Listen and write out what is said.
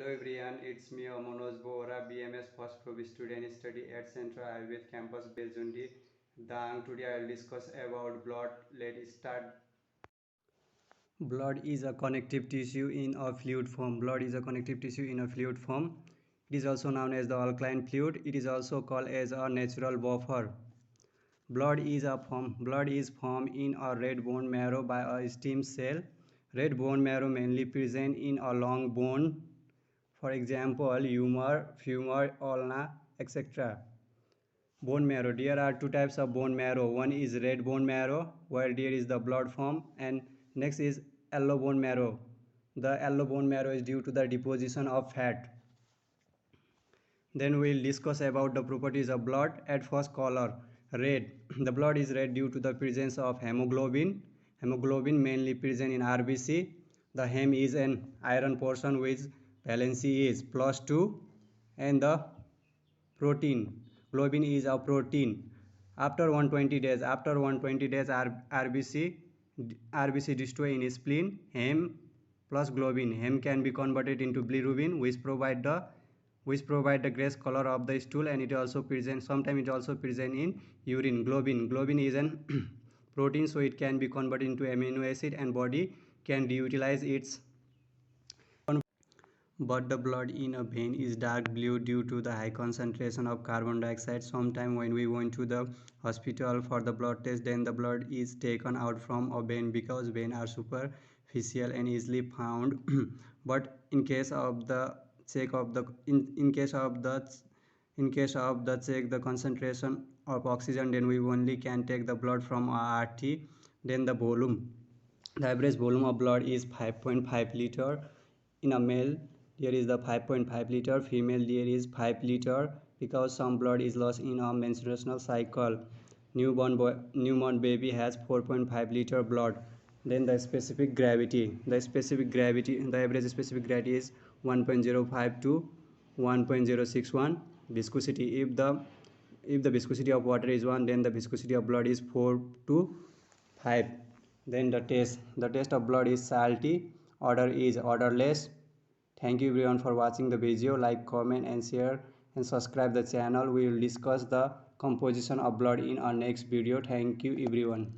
everyone, it's me Manoj Bohra, BMS First Probe student study at Central Ayurved Campus Bejundi, Dang. Today I will discuss about blood. Let's start. Blood is a connective tissue in a fluid form. Blood is a connective tissue in a fluid form. It is also known as the alkaline fluid. It is also called as a natural buffer. Blood is formed in a red bone marrow by a stem cell. Red bone marrow mainly present in a long bone. For example, humor, femur, ulna, etc. Bone marrow. There are two types of bone marrow. One is red bone marrow, where there is the blood form, and next is yellow bone marrow. The yellow bone marrow is due to the deposition of fat. Then we will discuss about the properties of blood. At first, color. Red. The blood is red due to the presence of hemoglobin. Hemoglobin mainly present in RBC. The hem is an iron portion which valency is +2, and the protein. Globin is a protein. After 120 days, RBC destroy in spleen. Hem plus globin. Hem can be converted into bilirubin, which provide the grayish color of the stool, and it also present sometimes it also present in urine. Globin is an protein, so it can be converted into amino acid and body can reutilize its. But the blood in a vein is dark blue due to the high concentration of carbon dioxide. Sometimes when we went to the hospital for the blood test, then the blood is taken out from a vein because veins are superficial and easily found. But in case of the check of the check the concentration of oxygen, then we only can take the blood from our RT. Then the average volume of blood is 5.5 liter in a male. There is the 5.5 liter, female there is 5 liter, because some blood is lost in a menstruational cycle. Newborn baby has 4.5 liter blood. Then the specific gravity. The average specific gravity is 1.05 to 1.061. Viscosity. If the viscosity of water is 1, then the viscosity of blood is 4 to 5. Then the test of blood is salty. Odor is odorless. Thank you everyone for watching the video. Like, comment and share and subscribe the channel. We will discuss the composition of blood in our next video. Thank you everyone.